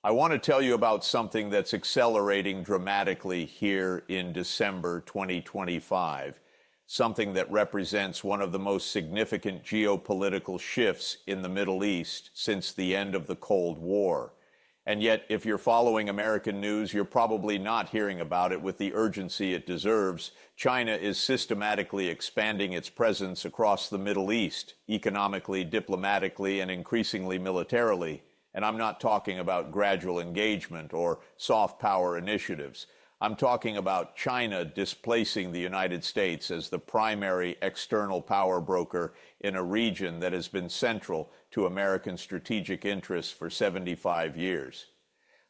I want to tell you about something that's accelerating dramatically here in December 2025, something that represents one of the most significant geopolitical shifts in the Middle East since the end of the Cold War. And yet, if you're following American news, you're probably not hearing about it with the urgency it deserves. China is systematically expanding its presence across the Middle East, economically, diplomatically, and increasingly militarily. And I'm not talking about gradual engagement or soft power initiatives. I'm talking about China displacing the United States as the primary external power broker in a region that has been central to American strategic interests for 75 years.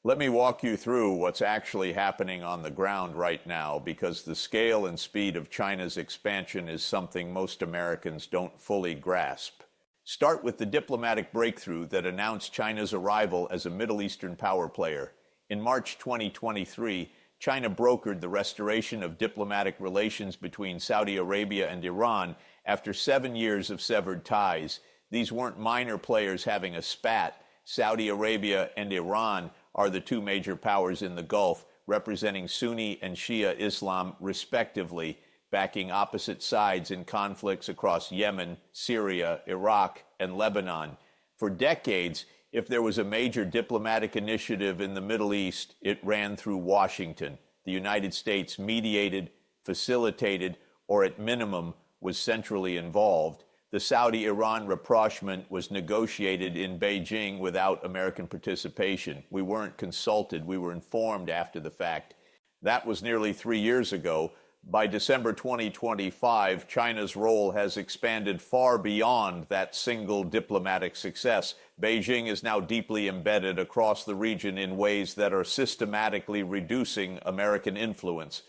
Let me walk you through what's actually happening on the ground right now, because the scale and speed of China's expansion is something most Americans don't fully grasp. Start with the diplomatic breakthrough that announced China's arrival as a Middle Eastern power player. In March 2023, China brokered the restoration of diplomatic relations between Saudi Arabia and Iran after 7 years of severed ties. These weren't minor players having a spat. Saudi Arabia and Iran are the two major powers in the Gulf, representing Sunni and Shia Islam respectively, backing opposite sides in conflicts across Yemen, Syria, Iraq, and Lebanon. For decades, if there was a major diplomatic initiative in the Middle East, it ran through Washington. The United States mediated, facilitated, or at minimum was centrally involved. The Saudi-Iran rapprochement was negotiated in Beijing without American participation. We weren't consulted. We were informed after the fact. That was nearly 3 years ago. By December 2025, China's role has expanded far beyond that single diplomatic success. Beijing is now deeply embedded across the region in ways that are systematically reducing American influence.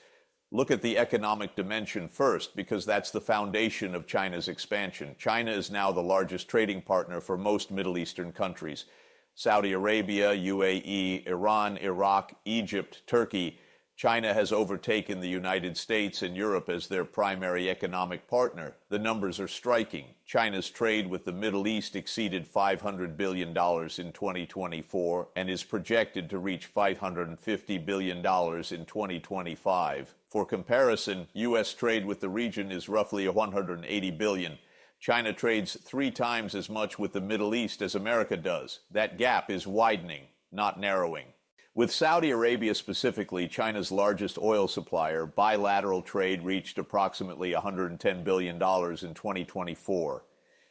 Look at the economic dimension first, because that's the foundation of China's expansion. China is now the largest trading partner for most Middle Eastern countries. Saudi Arabia, UAE, Iran, Iraq, Egypt, Turkey. China has overtaken the United States and Europe as their primary economic partner. The numbers are striking. China's trade with the Middle East exceeded $500 billion in 2024 and is projected to reach $550 billion in 2025. For comparison, U.S. trade with the region is roughly $180 billion. China trades 3 times as much with the Middle East as America does. That gap is widening, not narrowing. With Saudi Arabia specifically, China's largest oil supplier, bilateral trade reached approximately $110 billion in 2024.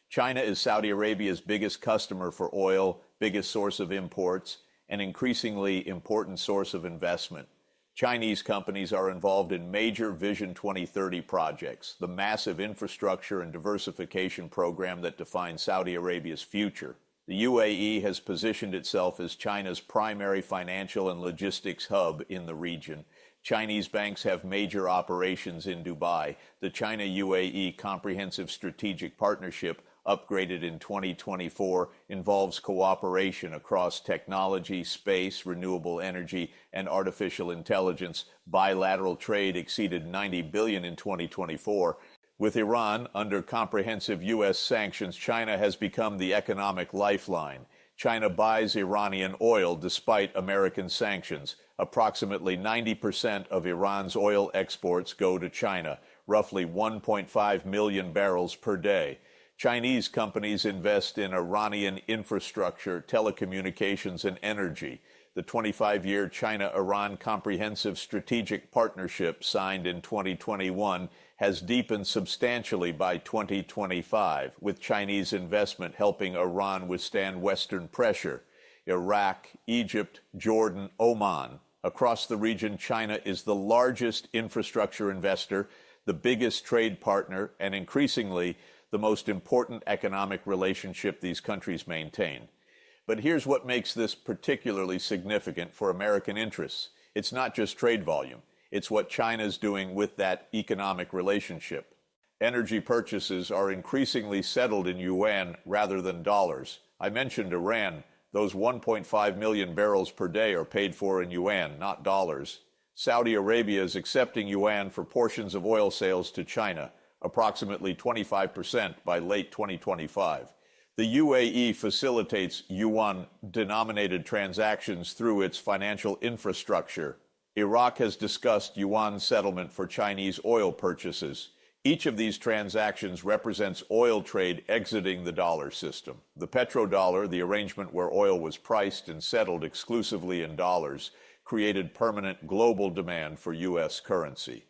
China is Saudi Arabia's biggest customer for oil, biggest source of imports, and increasingly important source of investment. Chinese companies are involved in major Vision 2030 projects, the massive infrastructure and diversification program that defines Saudi Arabia's future. The UAE has positioned itself as China's primary financial and logistics hub in the region. Chinese banks have major operations in Dubai. The China-UAE Comprehensive Strategic Partnership, upgraded in 2024, involves cooperation across technology, space, renewable energy, and artificial intelligence. Bilateral trade exceeded $90 billion in 2024. With Iran under comprehensive U.S. sanctions, China has become the economic lifeline. China buys Iranian oil despite American sanctions. Approximately 90% of Iran's oil exports go to China, roughly 1.5 million barrels per day. Chinese companies invest in Iranian infrastructure, telecommunications, and energy. The 25-year China-Iran Comprehensive Strategic Partnership, signed in 2021, has deepened substantially by 2025, with Chinese investment helping Iran withstand Western pressure. Iraq, Egypt, Jordan, Oman. Across the region, China is the largest infrastructure investor, the biggest trade partner, and increasingly the most important economic relationship these countries maintain. But here's what makes this particularly significant for American interests. It's not just trade volume. It's what China's doing with that economic relationship. Energy purchases are increasingly settled in yuan rather than dollars. I mentioned Iran. Those 1.5 million barrels per day are paid for in yuan, not dollars. Saudi Arabia is accepting yuan for portions of oil sales to China, approximately 25% by late 2025. The UAE facilitates yuan-denominated transactions through its financial infrastructure. Iraq has discussed yuan settlement for Chinese oil purchases. Each of these transactions represents oil trade exiting the dollar system. The petrodollar, the arrangement where oil was priced and settled exclusively in dollars, created permanent global demand for U.S. currency.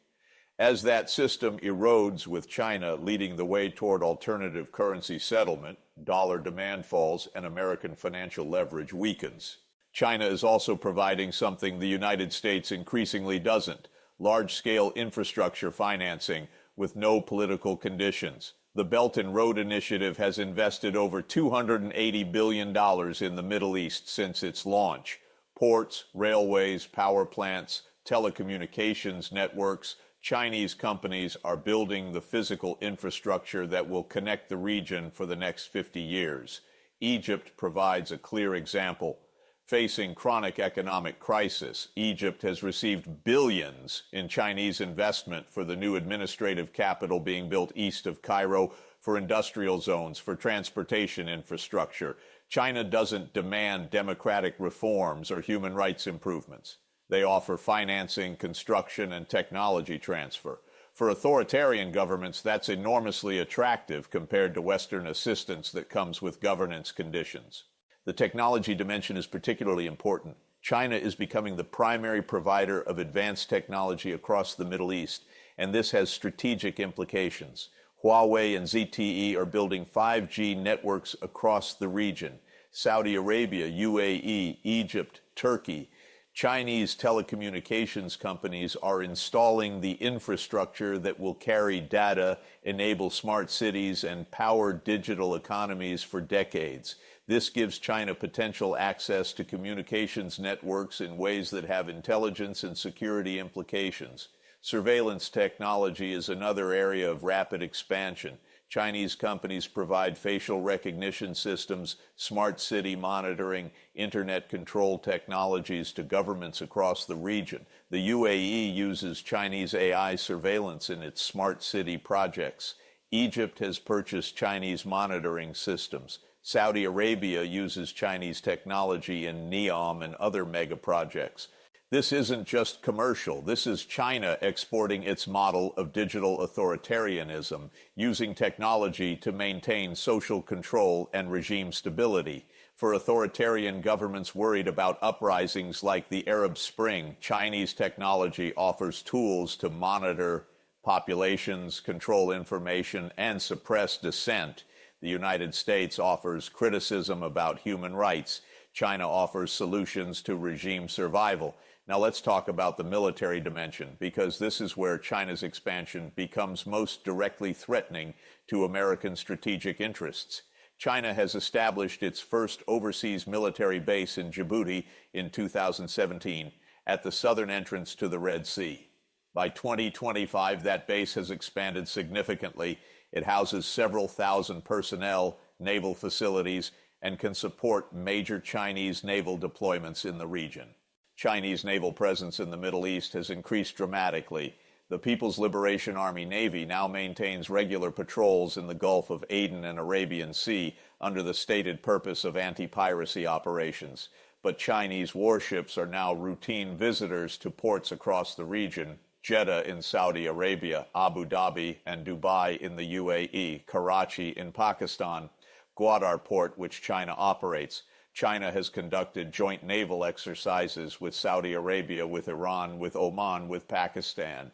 As that system erodes with China leading the way toward alternative currency settlement, dollar demand falls and American financial leverage weakens. China is also providing something the United States increasingly doesn't: large-scale infrastructure financing with no political conditions. The Belt and Road Initiative has invested over $280 billion in the Middle East since its launch. Ports, railways, power plants, telecommunications networks. Chinese companies are building the physical infrastructure that will connect the region for the next 50 years. Egypt provides a clear example. Facing chronic economic crisis, Egypt has received billions in Chinese investment for the new administrative capital being built east of Cairo, for industrial zones, for transportation infrastructure. China doesn't demand democratic reforms or human rights improvements. They offer financing, construction, and technology transfer. For authoritarian governments, that's enormously attractive compared to Western assistance that comes with governance conditions. The technology dimension is particularly important. China is becoming the primary provider of advanced technology across the Middle East, and this has strategic implications. Huawei and ZTE are building 5G networks across the region. Saudi Arabia, UAE, Egypt, Turkey. Chinese telecommunications companies are installing the infrastructure that will carry data, enable smart cities, and power digital economies for decades. This gives China potential access to communications networks in ways that have intelligence and security implications. Surveillance technology is another area of rapid expansion. Chinese companies provide facial recognition systems, smart city monitoring, internet control technologies to governments across the region. The UAE uses Chinese AI surveillance in its smart city projects. Egypt has purchased Chinese monitoring systems. Saudi Arabia uses Chinese technology in NEOM and other mega projects. This isn't just commercial. This is China exporting its model of digital authoritarianism, using technology to maintain social control and regime stability. For authoritarian governments worried about uprisings like the Arab Spring, Chinese technology offers tools to monitor populations, control information, and suppress dissent. The United States offers criticism about human rights. China offers solutions to regime survival. Now let's talk about the military dimension, because this is where China's expansion becomes most directly threatening to American strategic interests. China has established its first overseas military base in Djibouti in 2017 at the southern entrance to the Red Sea. By 2025, that base has expanded significantly. It houses several thousand personnel, naval facilities, and can support major Chinese naval deployments in the region. Chinese naval presence in the Middle East has increased dramatically. The People's Liberation Army Navy now maintains regular patrols in the Gulf of Aden and Arabian Sea under the stated purpose of anti-piracy operations. But Chinese warships are now routine visitors to ports across the region: Jeddah in Saudi Arabia, Abu Dhabi and Dubai in the UAE, Karachi in Pakistan, Gwadar Port, which China operates. China has conducted joint naval exercises with Saudi Arabia, with Iran, with Oman, with Pakistan.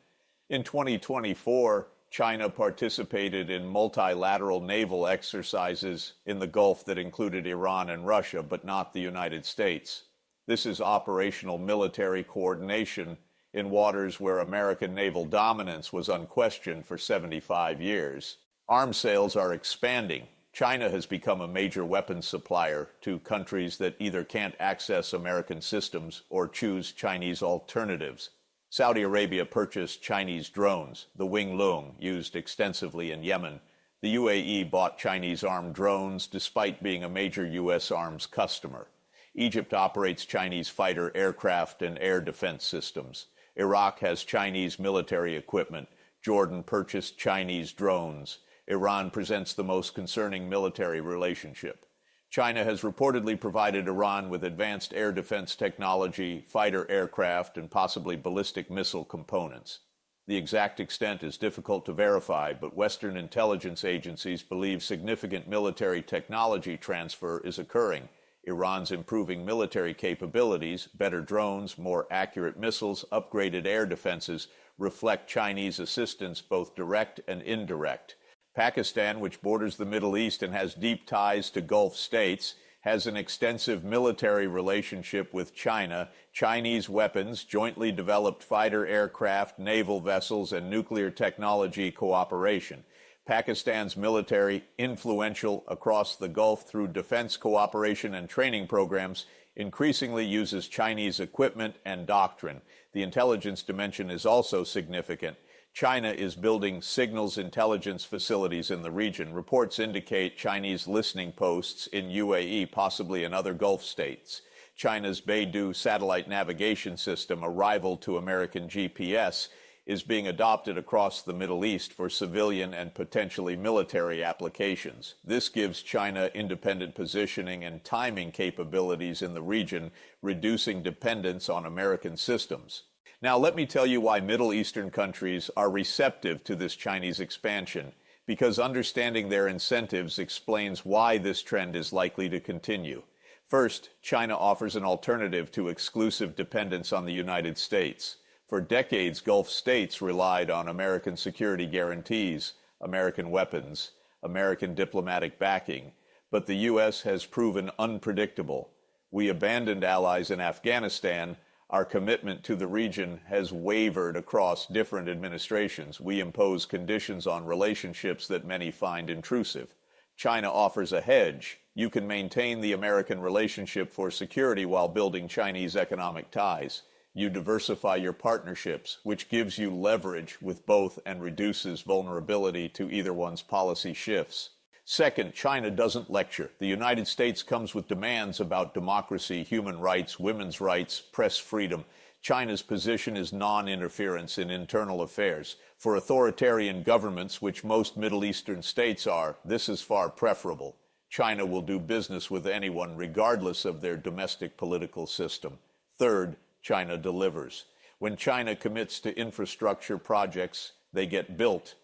In 2024, China participated in multilateral naval exercises in the Gulf that included Iran and Russia, but not the United States. This is operational military coordination in waters where American naval dominance was unquestioned for 75 years. Arms sales are expanding. China has become a major weapons supplier to countries that either can't access American systems or choose Chinese alternatives. Saudi Arabia purchased Chinese drones, the Wing Lung, used extensively in Yemen. The UAE bought Chinese armed drones despite being a major U.S. arms customer. Egypt operates Chinese fighter aircraft and air defense systems. Iraq has Chinese military equipment. Jordan purchased Chinese drones. Iran presents the most concerning military relationship. China has reportedly provided Iran with advanced air defense technology, fighter aircraft, and possibly ballistic missile components. The exact extent is difficult to verify, but Western intelligence agencies believe significant military technology transfer is occurring. Iran's improving military capabilities, better drones, more accurate missiles, upgraded air defenses, reflect Chinese assistance, both direct and indirect. Pakistan, which borders the Middle East and has deep ties to Gulf states, has an extensive military relationship with China. Chinese weapons, jointly developed fighter aircraft, naval vessels, and nuclear technology cooperation. Pakistan's military, influential across the Gulf through defense cooperation and training programs, increasingly uses Chinese equipment and doctrine. The intelligence dimension is also significant. China is building signals intelligence facilities in the region. Reports indicate Chinese listening posts in UAE, possibly in other Gulf states. China's Beidou satellite navigation system, a rival to American GPS, is being adopted across the Middle East for civilian and potentially military applications. This gives China independent positioning and timing capabilities in the region, reducing dependence on American systems. Now, let me tell you why Middle Eastern countries are receptive to this Chinese expansion, because understanding their incentives explains why this trend is likely to continue. First, China offers an alternative to exclusive dependence on the United States. For decades, Gulf states relied on American security guarantees, American weapons, American diplomatic backing, but the U.S. has proven unpredictable. We abandoned allies in Afghanistan. Our commitment to the region has wavered across different administrations. We impose conditions on relationships that many find intrusive. China offers a hedge. You can maintain the American relationship for security while building Chinese economic ties. You diversify your partnerships, which gives you leverage with both and reduces vulnerability to either one's policy shifts. Second, China doesn't lecture. The United States comes with demands about democracy, human rights, women's rights, press freedom. China's position is non-interference in internal affairs. For authoritarian governments, which most Middle Eastern states are, this is far preferable. China will do business with anyone, regardless of their domestic political system. Third, China delivers. When China commits to infrastructure projects, they get built.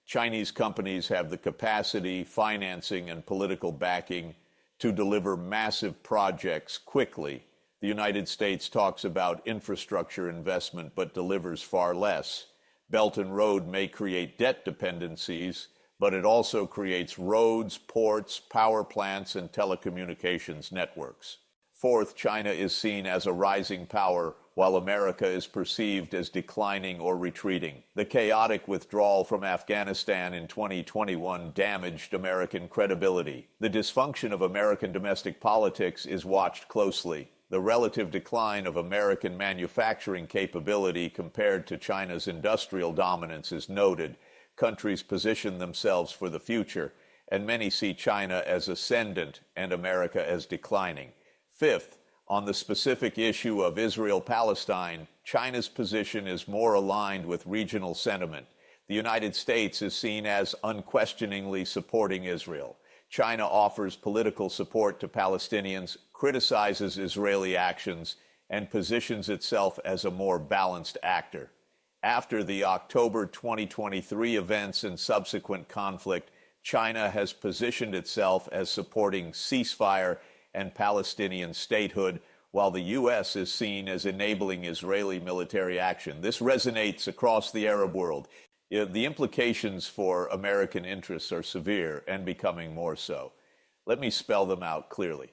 Chinese companies have the capacity, financing, and political backing to deliver massive projects quickly. The United States talks about infrastructure investment but delivers far less. Belt and Road may create debt dependencies, but it also creates roads, ports, power plants, and telecommunications networks. Fourth, China is seen as a rising power, while America is perceived as declining or retreating. The chaotic withdrawal from Afghanistan in 2021 damaged American credibility. The dysfunction of American domestic politics is watched closely. The relative decline of American manufacturing capability compared to China's industrial dominance is noted. Countries position themselves for the future, and many see China as ascendant and America as declining. Fifth, on the specific issue of Israel-Palestine, China's position is more aligned with regional sentiment. The United States is seen as unquestioningly supporting Israel. China offers political support to Palestinians, criticizes Israeli actions, and positions itself as a more balanced actor. After the October 2023 events and subsequent conflict, China has positioned itself as supporting ceasefire and Palestinian statehood, while the U.S. is seen as enabling Israeli military action. This resonates across the Arab world. The implications for American interests are severe and becoming more so. Let me spell them out clearly.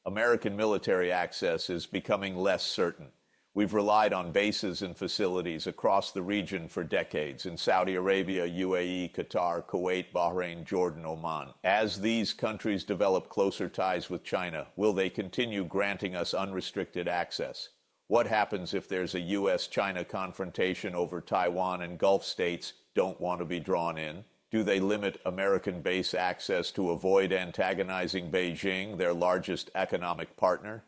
American military access is becoming less certain. We've relied on bases and facilities across the region for decades in Saudi Arabia, UAE, Qatar, Kuwait, Bahrain, Jordan, Oman. As these countries develop closer ties with China, will they continue granting us unrestricted access? What happens if there's a U.S.-China confrontation over Taiwan and Gulf states don't want to be drawn in? Do they limit American base access to avoid antagonizing Beijing, their largest economic partner?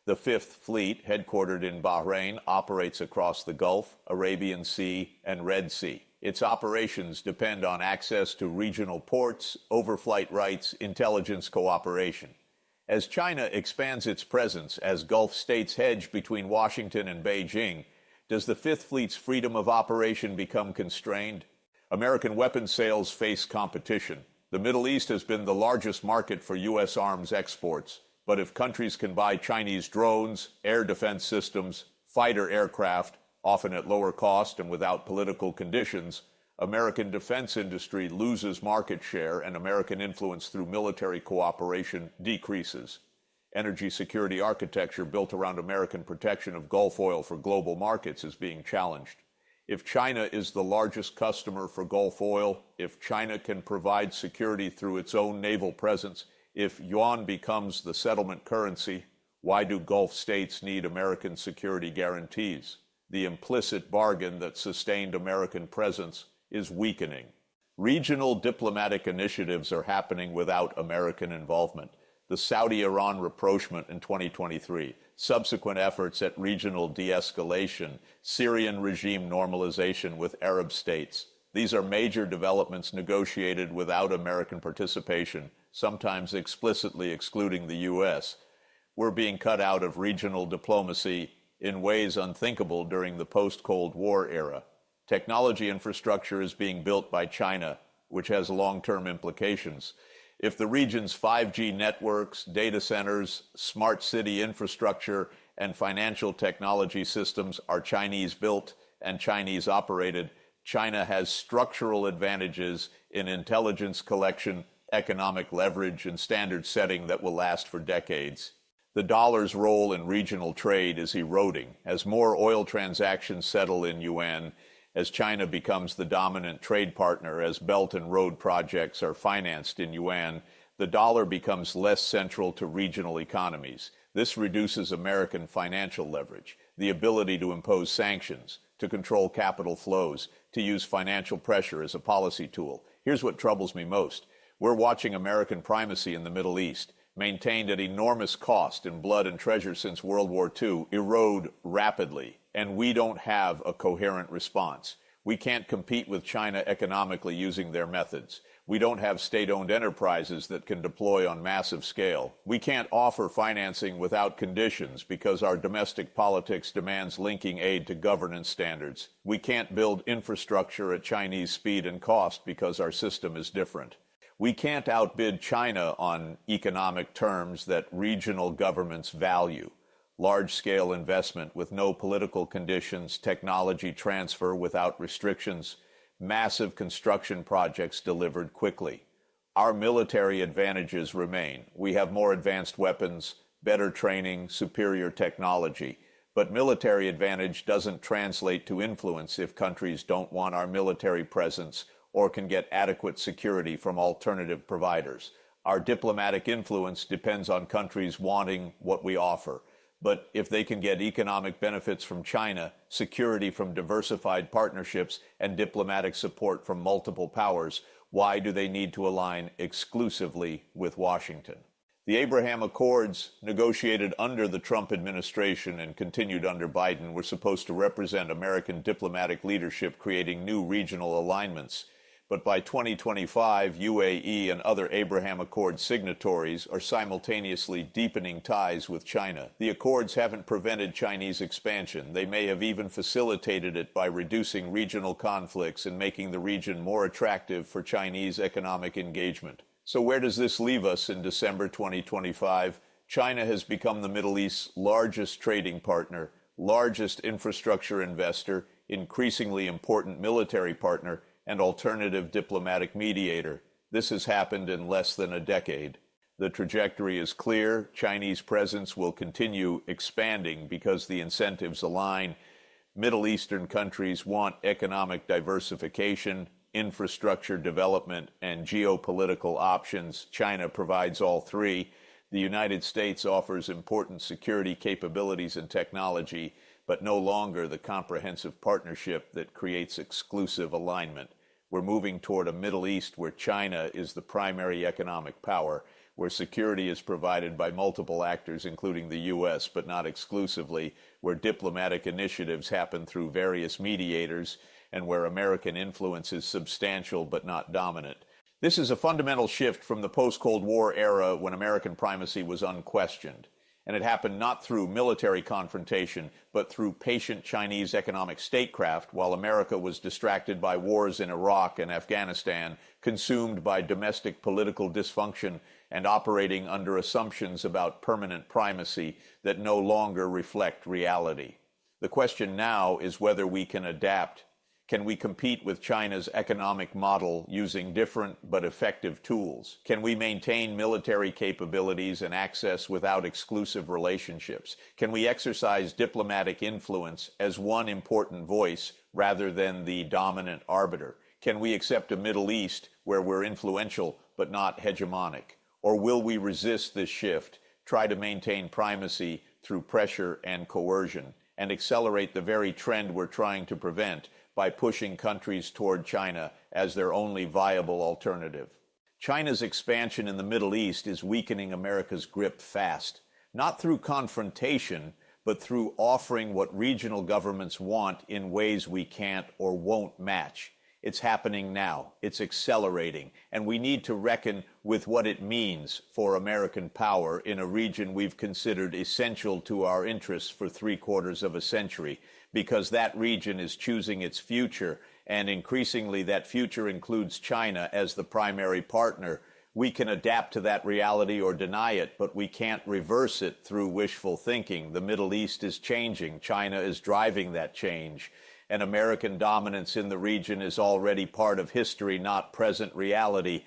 The Fifth Fleet, headquartered in Bahrain, operates across the Gulf, Arabian Sea, and Red Sea. Its operations depend on access to regional ports, overflight rights, intelligence cooperation. As China expands its presence as Gulf states hedge between Washington and Beijing, does the Fifth Fleet's freedom of operation become constrained? American weapons sales face competition. The Middle East has been the largest market for U.S. arms exports, but if countries can buy Chinese drones, air defense systems, fighter aircraft, often at lower cost and without political conditions, American defense industry loses market share and American influence through military cooperation decreases. Energy security architecture built around American protection of Gulf oil for global markets is being challenged. If China is the largest customer for Gulf oil, if China can provide security through its own naval presence, if yuan becomes the settlement currency, why do Gulf states need American security guarantees? The implicit bargain that sustained American presence is weakening. Regional diplomatic initiatives are happening without American involvement. The Saudi-Iran rapprochement in 2023, subsequent efforts at regional de-escalation, Syrian regime normalization with Arab states. These are major developments negotiated without American participation, sometimes explicitly excluding the U.S. We're being cut out of regional diplomacy in ways unthinkable during the post-Cold War era. Technology infrastructure is being built by China, which has long-term implications. If the region's 5G networks, data centers, smart city infrastructure, and financial technology systems are Chinese-built and Chinese-operated, China has structural advantages in intelligence collection, economic leverage, and standard setting that will last for decades. The dollar's role in regional trade is eroding as more oil transactions settle in yuan, as China becomes the dominant trade partner, as Belt and Road projects are financed in yuan, the dollar becomes less central to regional economies. This reduces American financial leverage, the ability to impose sanctions, to control capital flows, to use financial pressure as a policy tool. Here's what troubles me most. We're watching American primacy in the Middle East, maintained at enormous cost in blood and treasure since World War II, erode rapidly, and we don't have a coherent response. We can't compete with China economically using their methods. We don't have state-owned enterprises that can deploy on massive scale. We can't offer financing without conditions because our domestic politics demands linking aid to governance standards. We can't build infrastructure at Chinese speed and cost because our system is different. We can't outbid China on economic terms that regional governments value. Large-scale investment with no political conditions, technology transfer without restrictions, massive construction projects delivered quickly. Our military advantages remain. We have more advanced weapons, better training, superior technology. But military advantage doesn't translate to influence if countries don't want our military presence or can get adequate security from alternative providers. Our diplomatic influence depends on countries wanting what we offer. But if they can get economic benefits from China, security from diversified partnerships, and diplomatic support from multiple powers, why do they need to align exclusively with Washington? The Abraham Accords, negotiated under the Trump administration and continued under Biden, were supposed to represent American diplomatic leadership creating new regional alignments. But by 2025, UAE and other Abraham Accord signatories are simultaneously deepening ties with China. The accords haven't prevented Chinese expansion. They may have even facilitated it by reducing regional conflicts and making the region more attractive for Chinese economic engagement. So where does this leave us in December 2025? China has become the Middle East's largest trading partner, largest infrastructure investor, increasingly important military partner, and alternative diplomatic mediator. This has happened in less than a decade. The trajectory is clear. Chinese presence will continue expanding because the incentives align. Middle Eastern countries want economic diversification, infrastructure development, and geopolitical options. China provides all three. The United States offers important security capabilities and technology, but no longer the comprehensive partnership that creates exclusive alignment. We're moving toward a Middle East where China is the primary economic power, where security is provided by multiple actors, including the U.S., but not exclusively, where diplomatic initiatives happen through various mediators, and where American influence is substantial but not dominant. This is a fundamental shift from the post-Cold War era when American primacy was unquestioned. And it happened not through military confrontation, but through patient Chinese economic statecraft, while America was distracted by wars in Iraq and Afghanistan, consumed by domestic political dysfunction, and operating under assumptions about permanent primacy that no longer reflect reality. The question now is whether we can adapt. Can we compete with China's economic model using different but effective tools? Can we maintain military capabilities and access without exclusive relationships? Can we exercise diplomatic influence as one important voice rather than the dominant arbiter? Can we accept a Middle East where we're influential but not hegemonic? Or will we resist this shift, try to maintain primacy through pressure and coercion, and accelerate the very trend we're trying to prevent by pushing countries toward China as their only viable alternative? China's expansion in the Middle East is weakening America's grip fast, not through confrontation, but through offering what regional governments want in ways we can't or won't match. It's happening now. It's accelerating. And we need to reckon with what it means for American power in a region we've considered essential to our interests for 3/4 of a century, because that region is choosing its future, and increasingly that future includes China as the primary partner. We can adapt to that reality or deny it, but we can't reverse it through wishful thinking. The Middle East is changing. China is driving that change. And American dominance in the region is already part of history, not present reality.